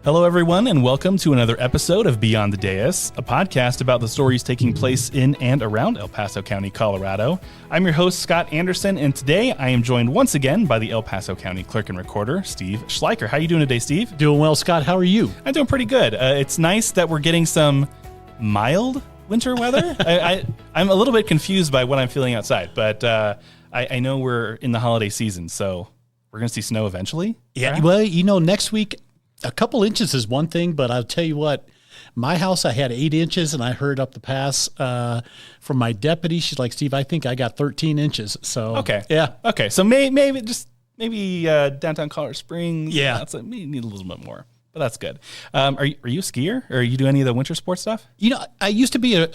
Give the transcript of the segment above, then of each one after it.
Hello, everyone, and welcome to another episode of Beyond the Dais, a podcast about the stories taking place in and around El Paso County, Colorado. I'm your host, Scott Anderson, and today I am joined once again by the El Paso County Clerk and Recorder, Steve Schleiker. How are you doing today, Steve? Doing well, Scott. How are you? I'm doing pretty good. It's nice that we're getting some mild winter weather. I'm a little bit confused by what I'm feeling outside, but I know we're in the holiday season, so we're going to see snow eventually. Yeah, perhaps? well, next week, a couple inches is one thing, but I'll tell you what, my house, I had 8 inches, and I heard up the pass from my deputy. She's like, Steve, I think I got 13 inches. So okay. Yeah. Okay. So maybe downtown Colorado Springs. Yeah. Maybe need a little bit more, but that's good. Are you a skier, or you do any of the winter sports stuff? I used to be a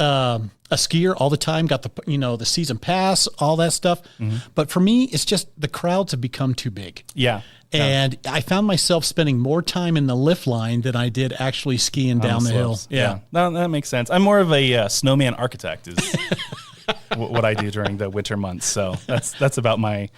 skier all the time, got the season pass, all that stuff. Mm-hmm. But for me, it's just the crowds have become too big. Yeah. And I found myself spending more time in the lift line than I did actually skiing down the hill. Yeah. No, that makes sense. I'm more of a snowman architect is what I do during the winter months. So that's about my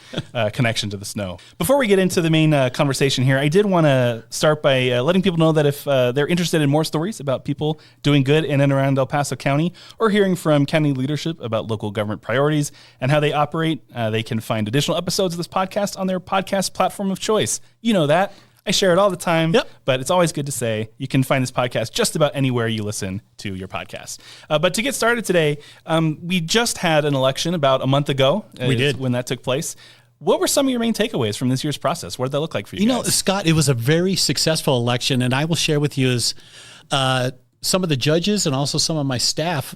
connection to the snow. Before we get into the main conversation here, I did want to start by letting people know that if they're interested in more stories about people doing good in and around El Paso County, or hearing from county leadership about local government priorities and how they operate, they can find additional episodes of this podcast on their podcast platform of choice. You know that. I share it all the time, But it's always good to say you can find this podcast just about anywhere you listen to your podcast. But to get started today, we just had an election about a month ago. We did. When that took place. What were some of your main takeaways from this year's process? What did that look like for you guys? Scott, it was a very successful election, and I will share with you is some of the judges and also some of my staff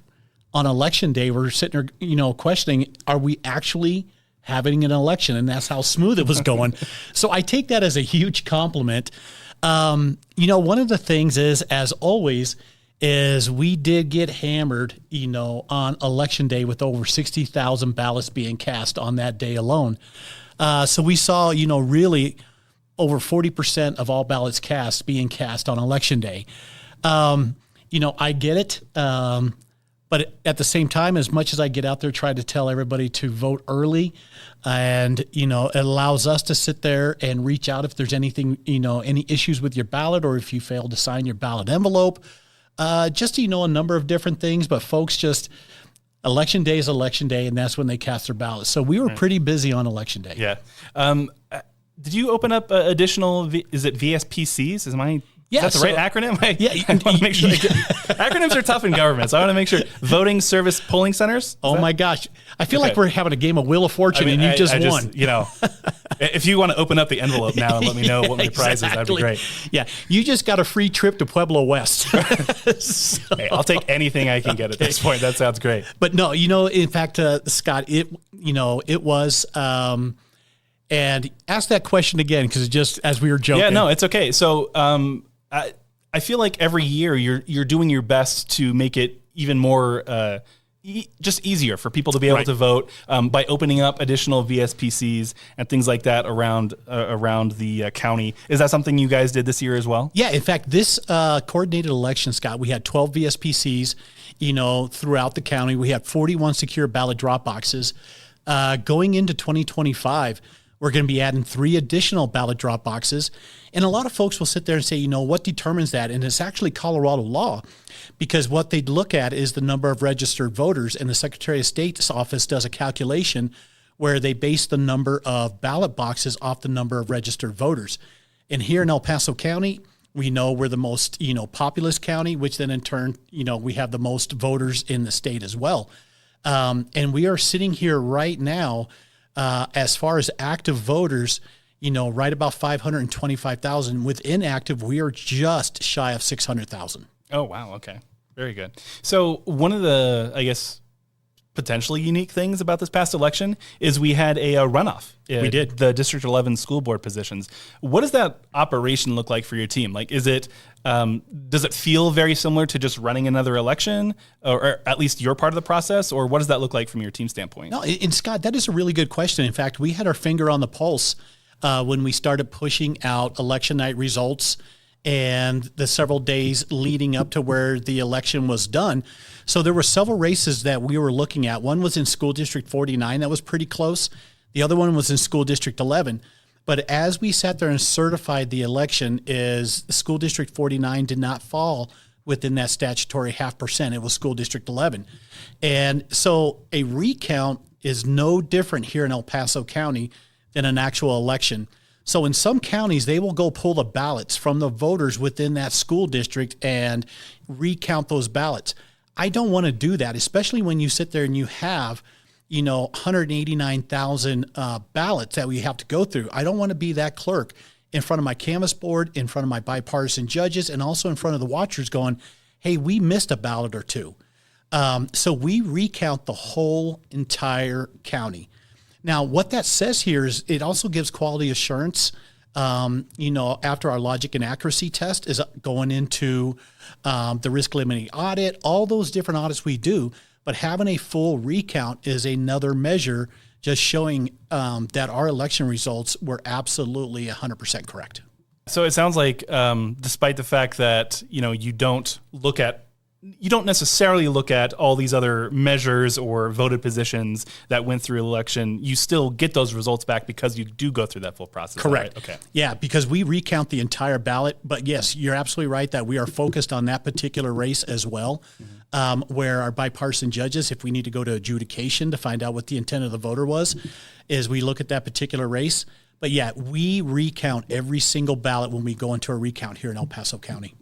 on election day were sitting there, questioning, are we actually having an election? And that's how smooth it was going. So I take that as a huge compliment. One of the things is, as always, is we did get hammered, on election day with over 60,000 ballots being cast on that day alone. So we saw, really over 40% of all ballots cast being cast on election day. I get it. But at the same time, as much as I get out there, try to tell everybody to vote early, and, it allows us to sit there and reach out if there's anything, any issues with your ballot, or if you fail to sign your ballot envelope, just, a number of different things. But folks, just election day is election day, and that's when they cast their ballots. So we were pretty busy on election day. Yeah. Did you open up additional, is it VSPCs? Is that the right acronym? Yeah. I want to make sure. Acronyms are tough in government, so I want to make sure. Voting Service Polling Centers? My gosh. I feel like we're having a game of Wheel of Fortune, and you just won. If you want to open up the envelope now and let me know what my prize is, that'd be great. Yeah. You just got a free trip to Pueblo West. Hey, I'll take anything I can get at this point. That sounds great. But no, in fact, Scott, it was, and ask that question again, because just as we were joking. Yeah, no, it's okay. So, I feel like every year you're doing your best to make it even more just easier for people to be able to vote by opening up additional VSPCs and things like that around the county. Is that something you guys did this year as well? Yeah, in fact, this coordinated election, Scott, we had 12 VSPCs, throughout the county. We had 41 secure ballot drop boxes. Going into 2025, we're going to be adding 3 additional ballot drop boxes. And a lot of folks will sit there and say, what determines that? And it's actually Colorado law, because what they look at is the number of registered voters, and the Secretary of State's office does a calculation where they base the number of ballot boxes off the number of registered voters. And here in El Paso County, we know we're the most, populous county, which then in turn, we have the most voters in the state as well. And we are sitting here right now, as far as active voters, right about 525,000. With inactive, we are just shy of 600,000. Oh, wow. Okay. Very good. So one of the, I guess, potentially unique things about this past election is we had a runoff. We did. The District 11 school board positions. What does that operation look like for your team? Like, is it, does it feel very similar to just running another election, or at least your part of the process, or what does that look like from your team standpoint? No, and Scott, that is a really good question. In fact, we had our finger on the pulse when we started pushing out election night results and the several days leading up to where the election was done. So there were several races that we were looking at. One was in School District 49. That was pretty close. The other one was in School District 11. But as we sat there and certified the election, is School District 49 did not fall within that statutory 0.5%. It was School District 11. And so a recount is no different here in El Paso County than an actual election. So in some counties, they will go pull the ballots from the voters within that school district and recount those ballots. I don't want to do that, especially when you sit there and you have 189,000 ballots that we have to go through. I don't want to be that clerk in front of my canvas board, in front of my bipartisan judges, and also in front of the watchers going, hey, we missed a ballot or two. So we recount the whole entire county. Now, what that says here is it also gives quality assurance. After our logic and accuracy test is going into the risk limiting audit, all those different audits we do, but having a full recount is another measure just showing that our election results were absolutely 100% correct. So it sounds like despite the fact that, you don't necessarily look at all these other measures or voted positions that went through election, you still get those results back because you do go through that full process. Correct. Right? Okay. Yeah, because we recount the entire ballot. But yes, you're absolutely right that we are focused on that particular race as well, where our bipartisan judges, if we need to go to adjudication to find out what the intent of the voter was, is we look at that particular race. But yeah, we recount every single ballot when we go into a recount here in El Paso County.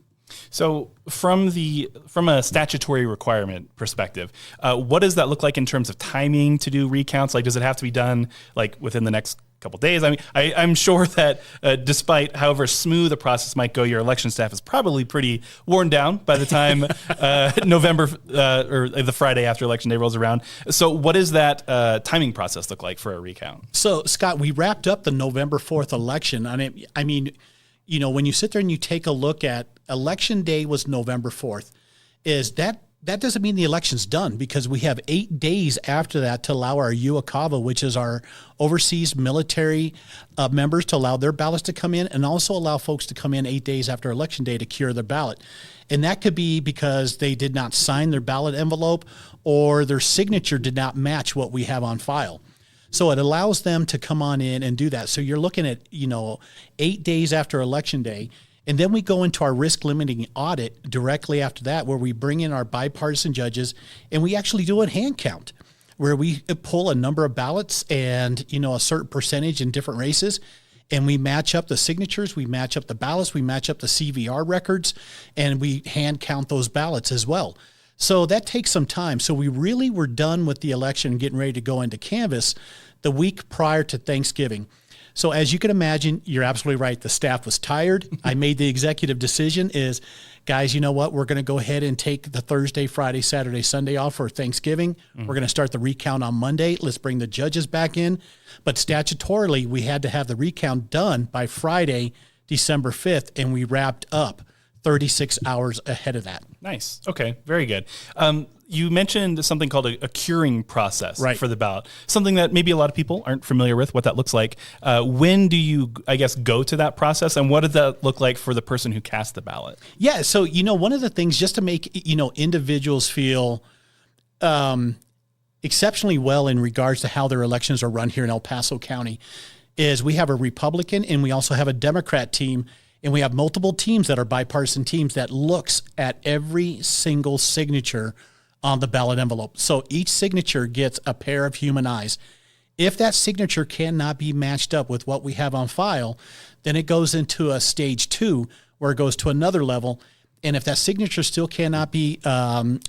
So from a statutory requirement perspective, what does that look like in terms of timing to do recounts? Like, does it have to be done like within the next couple of days? I mean, I'm sure that despite however smooth the process might go, your election staff is probably pretty worn down by the time November or the Friday after Election Day rolls around. So what does that timing process look like for a recount? So, Scott, we wrapped up the November 4th election. I mean, when you sit there and you take a look at Election Day was November 4th, is that doesn't mean the election's done, because we have 8 days after that to allow our UACAVA, which is our overseas military members, to allow their ballots to come in, and also allow folks to come in 8 days after Election Day to cure their ballot. And that could be because they did not sign their ballot envelope or their signature did not match what we have on file. So it allows them to come on in and do that. So you're looking at, 8 days after Election Day. And then we go into our risk limiting audit directly after that, where we bring in our bipartisan judges and we actually do a hand count where we pull a number of ballots and, a certain percentage in different races. And we match up the signatures, we match up the ballots, we match up the CVR records, and we hand count those ballots as well. So that takes some time. So we really were done with the election and getting ready to go into canvass the week prior to Thanksgiving. So as you can imagine, you're absolutely right. The staff was tired. I made the executive decision is, guys, you know what? We're going to go ahead and take the Thursday, Friday, Saturday, Sunday off for Thanksgiving. We're going to start the recount on Monday. Let's bring the judges back in. But statutorily, we had to have the recount done by Friday, December 5th, and we wrapped up 36 hours ahead of that. Nice. Okay. Very good. You mentioned something called a curing process for the ballot, something that maybe a lot of people aren't familiar with what that looks like. When do you, go to that process, and what does that look like for the person who cast the ballot? Yeah. So, one of the things just to make, individuals feel exceptionally well in regards to how their elections are run here in El Paso County is we have a Republican and we also have a Democrat team. And we have multiple teams that are bipartisan teams that looks at every single signature on the ballot envelope. So each signature gets a pair of human eyes. If that signature cannot be matched up with what we have on file, then it goes into a stage 2 where it goes to another level. And if that signature still cannot be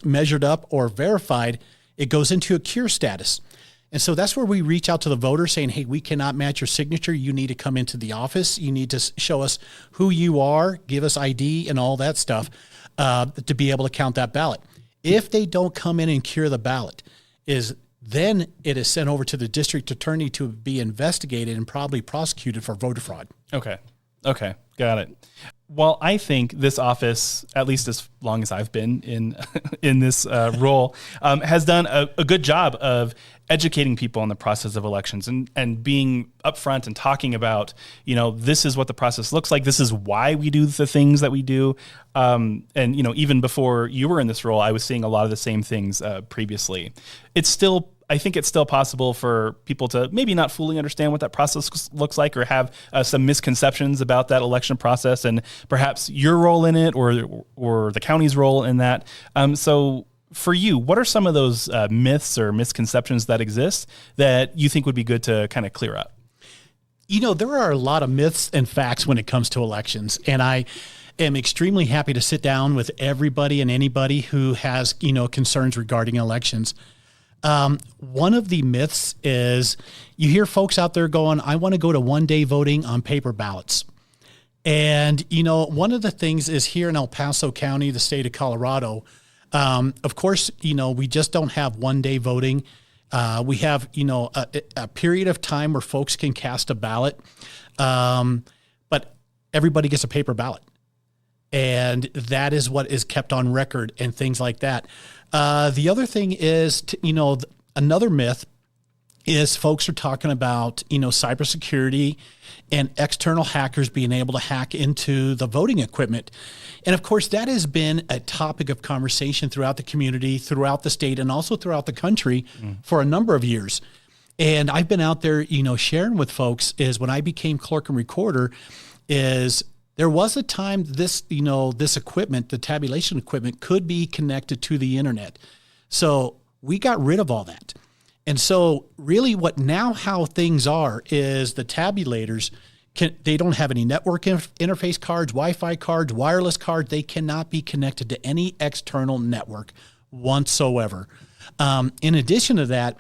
measured up or verified, it goes into a cure status. And so that's where we reach out to the voter saying, hey, we cannot match your signature. You need to come into the office. You need to show us who you are, give us ID and all that stuff to be able to count that ballot. If they don't come in and cure the ballot, then it is sent over to the district attorney to be investigated and probably prosecuted for voter fraud. Okay. Got it. Well, I think this office, at least as long as I've been in this role, has done a good job of educating people on the process of elections and being upfront and talking about, this is what the process looks like. This is why we do the things that we do. And, even before you were in this role, I was seeing a lot of the same things previously. It's still, I think it's still possible for people to maybe not fully understand what that process looks like, or have some misconceptions about that election process, and perhaps your role in it, or the county's role in that. So for you, what are some of those myths or misconceptions that exist that you think would be good to kind of clear up? There are a lot of myths and facts when it comes to elections, and I am extremely happy to sit down with everybody and anybody who has, concerns regarding elections. One of the myths is you hear folks out there going, I want to go to one-day voting on paper ballots. And, one of the things is here in El Paso County, the state of Colorado, of course, we just don't have one-day voting. We have, a period of time where folks can cast a ballot, but everybody gets a paper ballot. And that is what is kept on record and things like that. The other thing is, another myth is folks are talking about, cybersecurity and external hackers being able to hack into the voting equipment. And of course, that has been a topic of conversation throughout the community, throughout the state, and also throughout the country for a number of years. And I've been out there, sharing with folks is when I became clerk and recorder is there was a time this equipment, the tabulation equipment, could be connected to the internet. So we got rid of all that. And so really how things are is the tabulators, they don't have any network interface cards, Wi-Fi cards, wireless cards. They cannot be connected to any external network whatsoever. In addition to that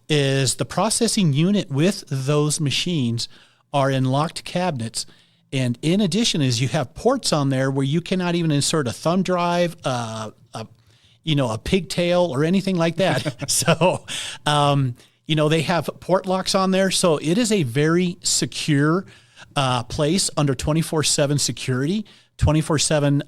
is the processing unit with those machines are in locked cabinets. And in addition is you have ports on there where you cannot even insert a thumb drive, a pigtail or anything like that. So, they have port locks on there. So it is a very secure place under 24/7 security, 24/7,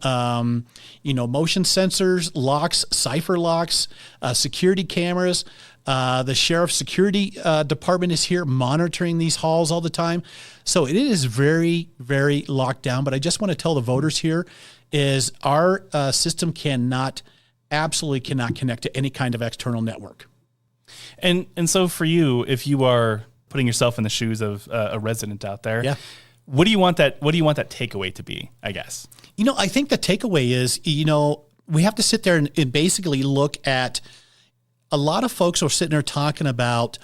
motion sensors, locks, cipher locks, security cameras. The sheriff's security department is here monitoring these halls all the time. So it is very, very locked down. But I just want to tell the voters here is our system absolutely cannot connect to any kind of external network. And so for you, if you are putting yourself in the shoes of a resident out there, what do you want that takeaway to be, I guess? I think the takeaway is, we have to sit there and basically look at a lot of folks are sitting there talking about,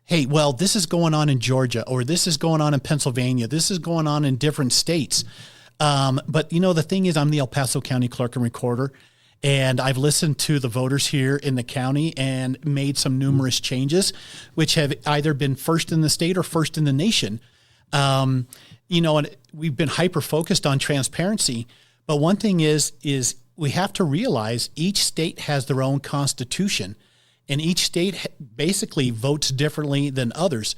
hey, well, this is going on in Georgia, or this is going on in Pennsylvania. This is going on in different states. But, the thing is, I'm the El Paso County Clerk and Recorder, and I've listened to the voters here in the county and made some numerous changes, which have either been first in the state or first in the nation. And we've been hyper-focused on transparency. But one thing is we have to realize each state has their own constitution. And each state basically votes differently than others.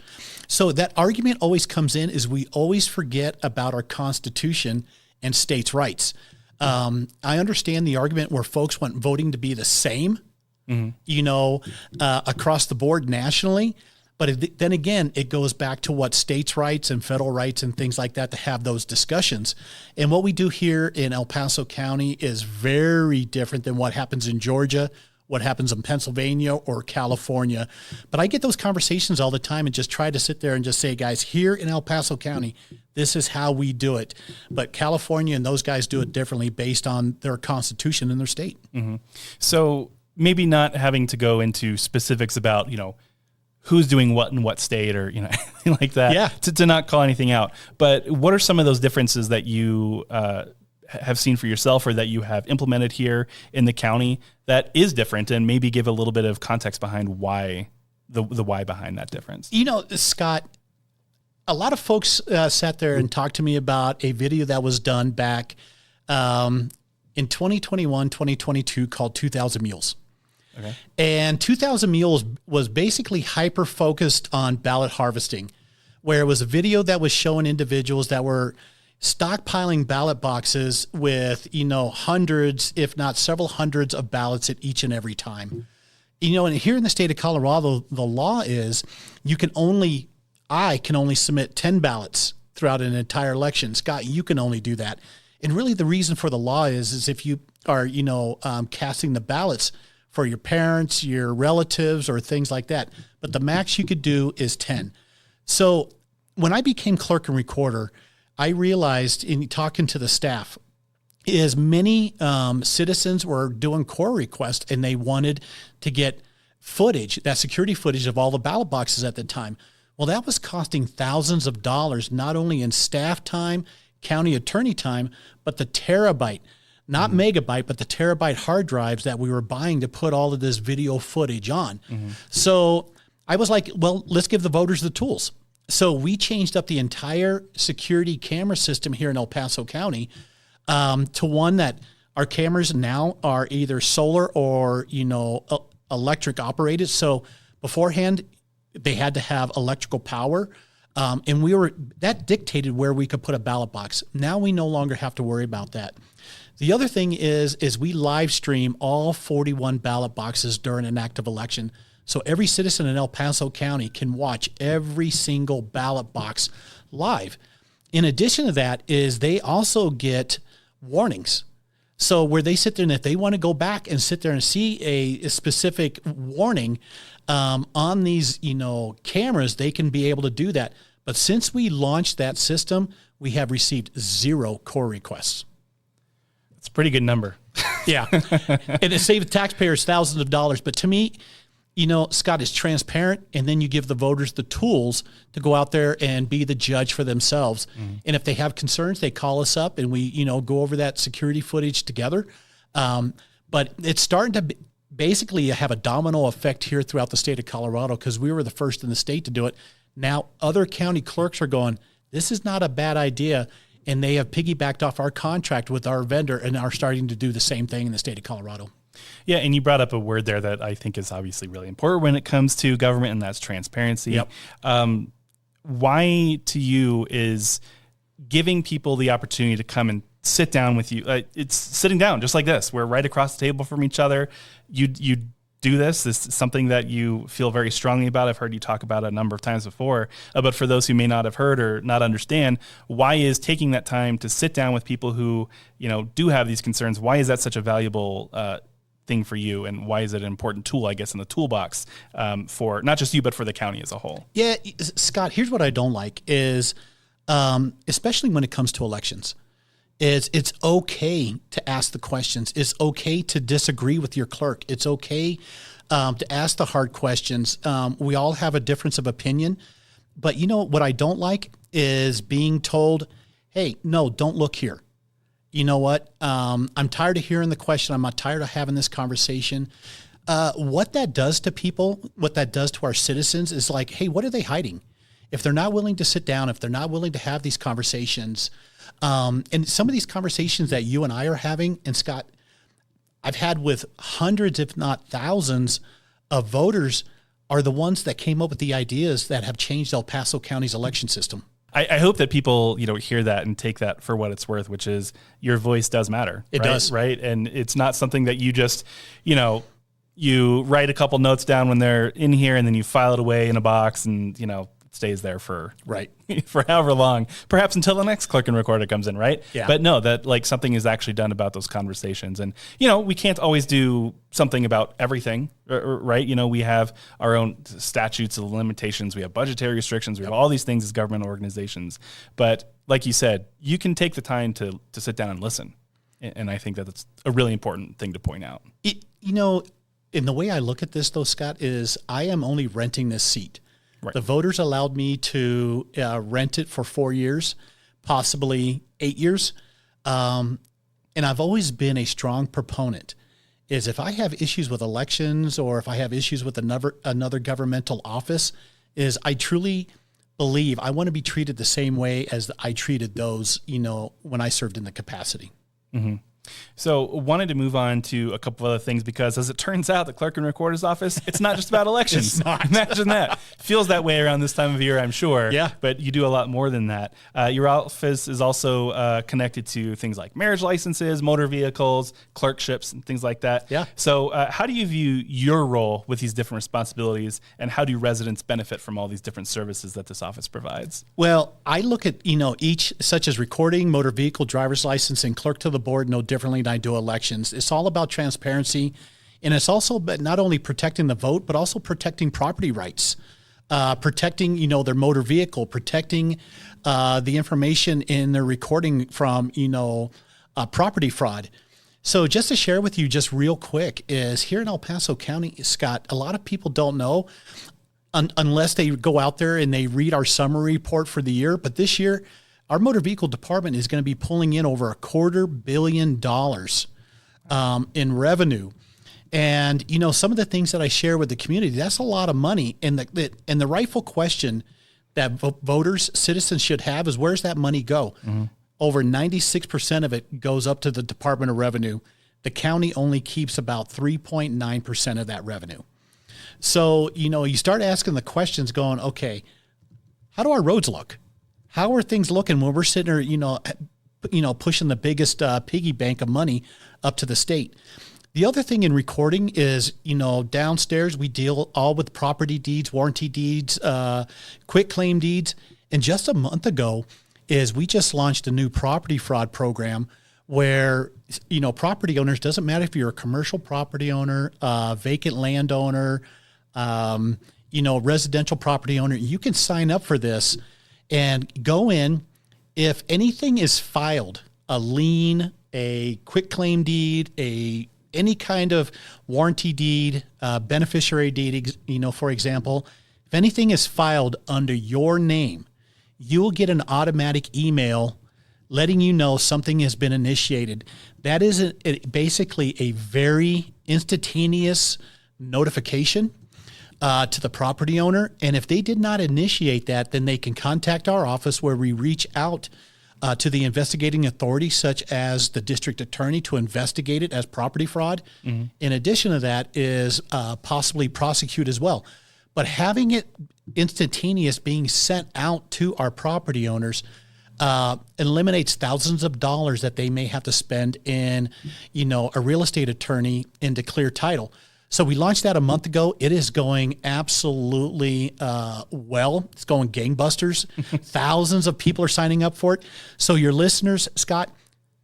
So that argument always comes in is we always forget about our Constitution and states' rights. I understand the argument where folks want voting to be the same, across the board nationally. But then again, it goes back to what states' rights and federal rights and things like that to have those discussions. And what we do here in El Paso County is very different than what happens in Georgia, what happens in Pennsylvania or California. But I get those conversations all the time and just try to sit there and just say, guys, here in El Paso County, this is how we do it. But California and those guys do it differently based on their constitution in their state. Mm-hmm. So maybe not having to go into specifics about, who's doing what in what state or, anything like that, to not call anything out. But what are some of those differences that you have seen for yourself or that you have implemented here in the county that is different, and maybe give a little bit of context behind why the why behind that difference? Scott, a lot of folks sat there and talked to me about a video that was done back in 2021, 2022 called 2,000 Mules. Okay. And 2,000 Mules was basically hyper-focused on ballot harvesting, where it was a video that was showing individuals that were stockpiling ballot boxes with, hundreds, if not several hundreds of ballots at each and every time. And here in the state of Colorado, the law is I can only submit 10 ballots throughout an entire election. Scott, you can only do that. And really the reason for the law is if you are, casting the ballots for your parents, your relatives, or things like that. But the max you could do is 10. So when I became clerk and recorder, I realized in talking to the staff is many citizens were doing core requests and they wanted to get footage, that security footage of all the ballot boxes at the time. Well, that was costing thousands of dollars, not only in staff time, county attorney time, but the terabyte, not megabyte, but the terabyte hard drives that we were buying to put all of this video footage on. So I was like, well, let's give the voters the tools. So we changed up the entire security camera system here in El Paso County to one that our cameras now are either solar or, electric operated. So beforehand, they had to have electrical power. And that dictated where we could put a ballot box. Now we no longer have to worry about that. The other thing is we live stream all 41 ballot boxes during an active election. So every citizen in El Paso County can watch every single ballot box live. In addition to that is they also get warnings. So where they sit there and if they want to go back and sit there and see a specific warning on these, cameras, they can be able to do that. But since we launched that system, we have received 0 core requests. That's a pretty good number. Yeah. And it saved taxpayers thousands of dollars. But to me, Scott, is transparent, and then you give the voters the tools to go out there and be the judge for themselves. And if they have concerns, they call us up and we, go over that security footage together. But it's starting to basically have a domino effect here throughout the state of Colorado because we were the first in the state to do it. Now, other county clerks are going, this is not a bad idea. And they have piggybacked off our contract with our vendor and are starting to do the same thing in the state of Colorado. Yeah, and you brought up a word there that I think is obviously really important when it comes to government, and that's transparency. Yep. Why to you is giving people the opportunity to come and sit down with you? It's sitting down just like this. We're right across the table from each other. You do this. This is something that you feel very strongly about. I've heard you talk about it a number of times before. But for those who may not have heard or not understand, why is taking that time to sit down with people who do have these concerns? Why is that such a valuable thing for you, and why is it an important tool, I guess, in the toolbox for not just you, but for the county as a whole? Yeah, Scott, here's what I don't like is, especially when it comes to elections, is it's okay to ask the questions. It's okay to disagree with your clerk. It's okay to ask the hard questions. We all have a difference of opinion, but what I don't like is being told, hey, no, don't look here. You know what? I'm tired of hearing the question. I'm not tired of having this conversation. What that does to people, what that does to our citizens is like, hey, what are they hiding? If they're not willing to sit down, if they're not willing to have these conversations, and some of these conversations that you and I are having, and Scott, I've had with hundreds, if not thousands of voters, are the ones that came up with the ideas that have changed El Paso County's election system. I hope that people, hear that and take that for what it's worth, which is your voice does matter. It does. Right. And it's not something that you just, you write a couple notes down when they're in here and then you file it away in a box and, it stays there for for however long, perhaps until the next clerk and recorder comes in. Right. Yeah. But no, that something is actually done about those conversations. And, we can't always do something about everything. Right. We have our own statutes and limitations. We have budgetary restrictions. We have all these things as government organizations. But like you said, you can take the time to sit down and listen. And I think that that's a really important thing to point out. In the way I look at this, though, Scott, is I am only renting this seat. Right. The voters allowed me to rent it for 4 years, possibly 8 years. And I've always been a strong proponent is if I have issues with elections or if I have issues with another governmental office, is I truly believe I want to be treated the same way as I treated those, when I served in the capacity. Mm-hmm. So wanted to move on to a couple of other things because as it turns out, the clerk and recorder's office, it's not just about elections. It's not. Imagine that. Feels that way around this time of year, I'm sure. Yeah. But you do a lot more than that. Your office is also connected to things like marriage licenses, motor vehicles, clerkships, and things like that. Yeah. So how do you view your role with these different responsibilities, and how do residents benefit from all these different services that this office provides? Well, I look at, each, such as recording, motor vehicle, driver's license, and clerk to the board, no differently than I do elections. It's all about transparency And it's also but not only protecting the vote, but also protecting property rights, protecting, their motor vehicle, protecting the information in their recording from, property fraud. So just to share with you just real quick is here in El Paso County, Scott, a lot of people don't know unless they go out there and they read our summary report for the year. But this year, our motor vehicle department is going to be pulling in over $250 million in revenue. And, some of the things that I share with the community, that's a lot of money. And the rightful question that voters, citizens should have is, where's that money go? Mm-hmm. Over 96% of it goes up to the Department of Revenue. The county only keeps about 3.9% of that revenue. So, you start asking the questions going, okay, how do our roads look? How are things looking when we're sitting there, pushing the biggest piggy bank of money up to the state? The other thing in recording is, downstairs we deal all with property deeds, warranty deeds, quit claim deeds. And just a month ago is we just launched a new property fraud program where, property owners, doesn't matter if you're a commercial property owner, vacant landowner, residential property owner, you can sign up for this and go in. If anything is filed, a lien, a quit claim deed, any kind of warranty deed, beneficiary deed, for example, if anything is filed under your name, you'll get an automatic email letting you know something has been initiated. That is basically a very instantaneous notification to the property owner. And if they did not initiate that, then they can contact our office where we reach out to the investigating authority, such as the district attorney, to investigate it as property fraud. Mm-hmm. In addition to that is possibly prosecute as well. But having it instantaneous being sent out to our property owners eliminates thousands of dollars that they may have to spend in, a real estate attorney and to clear title. So we launched that a month ago. It is going absolutely well. It's going gangbusters. Thousands of people are signing up for it. So your listeners, Scott,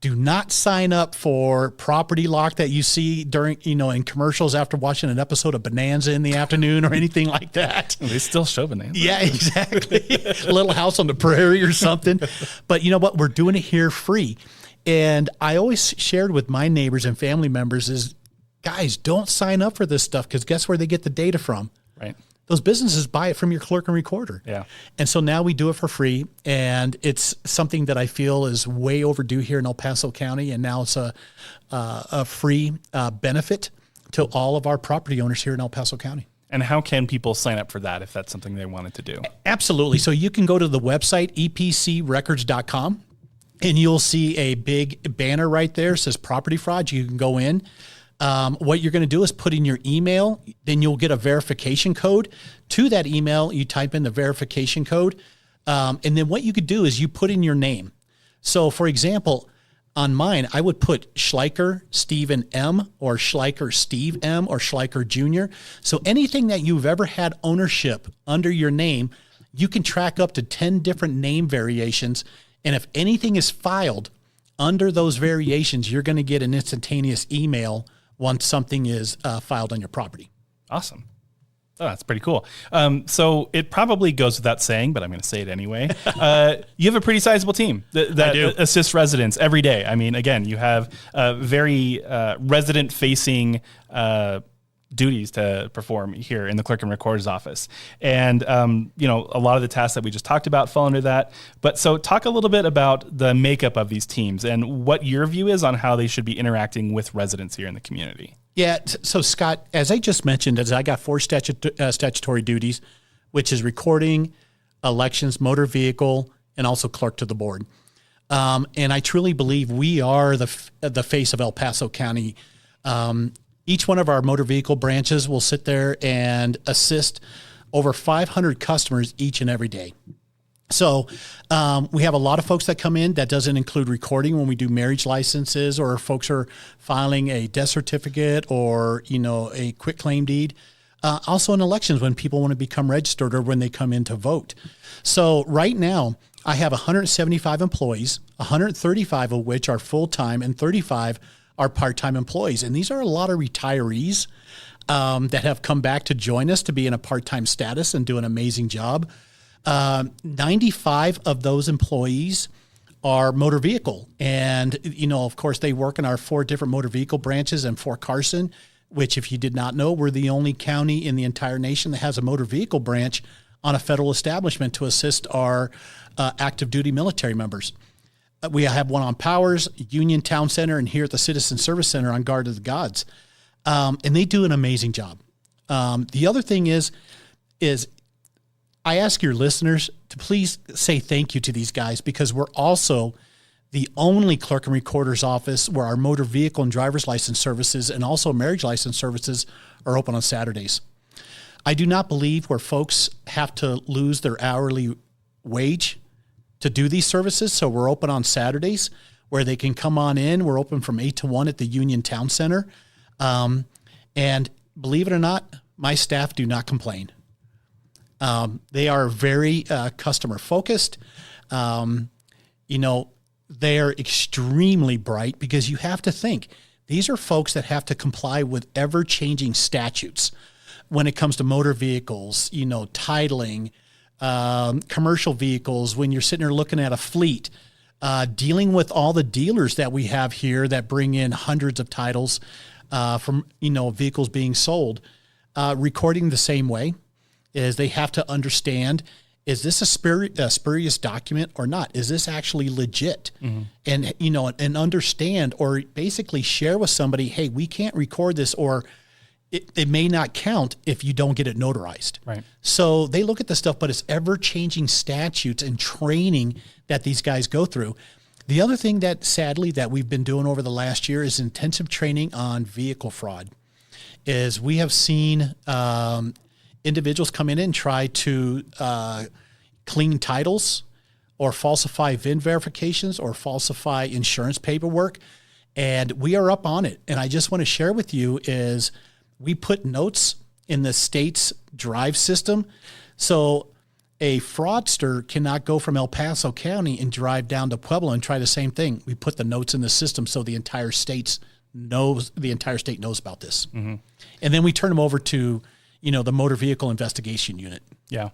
do not sign up for Property Lock that you see during, in commercials after watching an episode of Bonanza in the afternoon or anything like that. They still show Bonanza. Yeah, exactly. A Little House on the Prairie or something. But you know what? We're doing it here free. And I always shared with my neighbors and family members is, guys, don't sign up for this stuff because guess where they get the data from? Right. Those businesses buy it from your clerk and recorder. Yeah. And so now we do it for free. And it's something that I feel is way overdue here in El Paso County. And now it's a free benefit to all of our property owners here in El Paso County. And how can people sign up for that if that's something they wanted to do? Absolutely. So you can go to the website, epcrecords.com, and you'll see a big banner right there. It says property fraud. You can go in. What you're going to do is put in your email, then you'll get a verification code. To that email, you type in the verification code. And then what you could do is you put in your name. So for example, on mine, I would put Schleiker Stephen M or Schleiker Steve M or Schleiker Jr. So anything that you've ever had ownership under your name, you can track up to 10 different name variations. And if anything is filed under those variations, you're going to get an instantaneous email once something is filed on your property. Awesome. Oh, that's pretty cool. So it probably goes without saying, but I'm going to say it anyway. You have a pretty sizable team that assists residents every day. I mean, again, you have very resident-facing duties to perform here in the clerk and recorder's office. And, a lot of the tasks that we just talked about fall under that. But so talk a little bit about the makeup of these teams and what your view is on how they should be interacting with residents here in the community. Yeah. So Scott, as I just mentioned, I got 4 statutory duties, which is recording, elections, motor vehicle, and also clerk to the board. And I truly believe we are the face of El Paso County. Each one of our motor vehicle branches will sit there and assist over 500 customers each and every day. So we have a lot of folks that come in. That doesn't include recording when we do marriage licenses or folks are filing a death certificate or, a quit claim deed. Also in elections when people want to become registered or when they come in to vote. So right now I have 175 employees, 135 of which are full-time and 35 our part-time employees. And these are a lot of retirees that have come back to join us to be in a part-time status and do an amazing job. 95 of those employees are motor vehicle. And, of course, they work in our 4 different motor vehicle branches in Fort Carson, which, if you did not know, we're the only county in the entire nation that has a motor vehicle branch on a federal establishment to assist our active duty military members. We have one on Powers, Union Town Center, and here at the Citizen Service Center on Guard of the Gods. And they do an amazing job. The other thing is I ask your listeners to please say thank you to these guys, because we're also the only clerk and recorder's office where our motor vehicle and driver's license services and also marriage license services are open on Saturdays. I do not believe where folks have to lose their hourly wage to do these services. So we're open on Saturdays where they can come on in. We're open from 8 to 1 at the Union Town Center. And believe it or not, my staff do not complain. They are very customer focused. They are extremely bright, because you have to think these are folks that have to comply with ever-changing statutes when it comes to motor vehicles, titling, commercial vehicles, when you're sitting there looking at a fleet, dealing with all the dealers that we have here that bring in hundreds of titles from, vehicles being sold, recording the same way. Is they have to understand, is this a spurious document or not? Is this actually legit? Mm-hmm. And, and understand, or basically share with somebody, hey, we can't record this, or it may not count if you don't get it notarized. Right. So they look at the stuff, but it's ever-changing statutes and training that these guys go through. The other thing that, sadly, that we've been doing over the last year is intensive training on vehicle fraud. Is we have seen individuals come in and try to clean titles or falsify VIN verifications or falsify insurance paperwork. And we are up on it. And I just want to share with you is we put notes in the state's drive system. So a fraudster cannot go from El Paso County and drive down to Pueblo and try the same thing. We put the notes in the system so the entire state knows about this. Mm-hmm. And then we turn them over to the motor vehicle investigation unit. Yeah.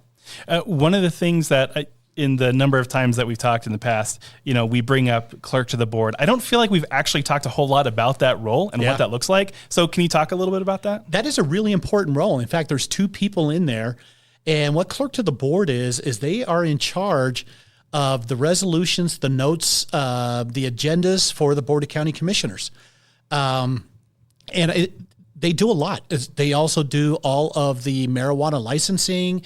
One of the things that in the number of times that we've talked in the past, we bring up clerk to the board. I don't feel like we've actually talked a whole lot about that role and what that looks like. So can you talk a little bit about that? That is a really important role. In fact, there's 2 people in there. And what clerk to the board is they are in charge of the resolutions, the notes, the agendas for the Board of County Commissioners. They do a lot. They also do all of the marijuana licensing.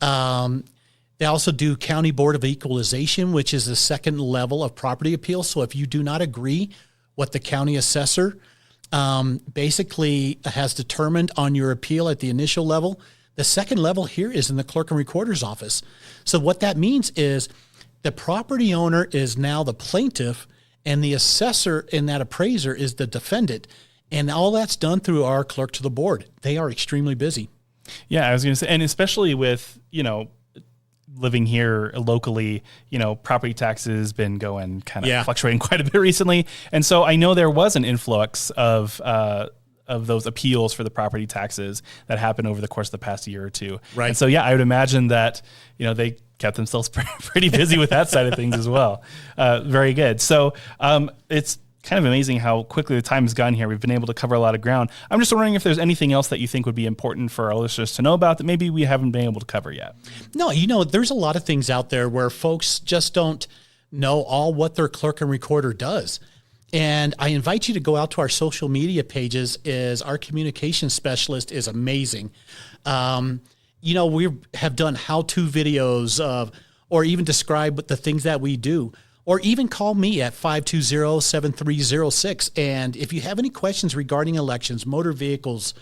They also do County Board of Equalization, which is the second level of property appeal. So if you do not agree what the county assessor basically has determined on your appeal at the initial level, the second level here is in the clerk and recorder's office. So what that means is the property owner is now the plaintiff, and the assessor and that appraiser is the defendant. And all that's done through our clerk to the board. They are extremely busy. Yeah, I was going to say, and especially with, living here locally, property taxes been going kind of fluctuating quite a bit recently. And so I know there was an influx of those appeals for the property taxes that happened over the course of the past year or two. Right. And so, I would imagine that, they kept themselves pretty busy with that side of things as well. Very good. So it's kind of amazing how quickly the time has gone here. We've been able to cover a lot of ground. I'm just wondering if there's anything else that you think would be important for our listeners to know about that maybe we haven't been able to cover yet. No, there's a lot of things out there where folks just don't know all what their clerk and recorder does. And I invite you to go out to our social media pages. Our communication specialist is amazing. We have done how-to videos or even describe the things that we do. Or even call me at 520-7306. And if you have any questions regarding elections, motor vehicles,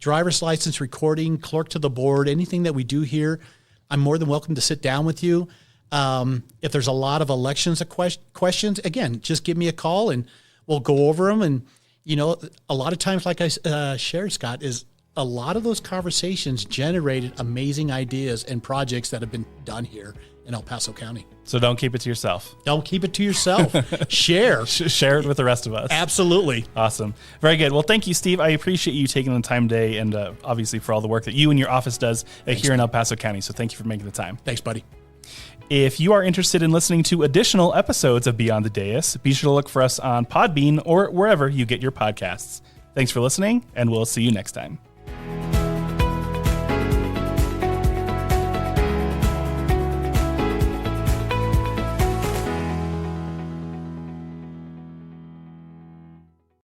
driver's license recording, clerk to the board, anything that we do here, I'm more than welcome to sit down with you. If there's a lot of elections questions, again, just give me a call and we'll go over them. And, a lot of times, like I shared, Scott, is a lot of those conversations generated amazing ideas and projects that have been done here. in El Paso County. So don't keep it to yourself. Don't keep it to yourself. Share. Share it with the rest of us. Absolutely. Awesome. Very good. Well, thank you, Steve. I appreciate you taking the time today and obviously for all the work that you and your office does here in El Paso County. So thank you for making the time. Thanks, buddy. If you are interested in listening to additional episodes of Beyond the Dais, be sure to look for us on Podbean or wherever you get your podcasts. Thanks for listening, and we'll see you next time.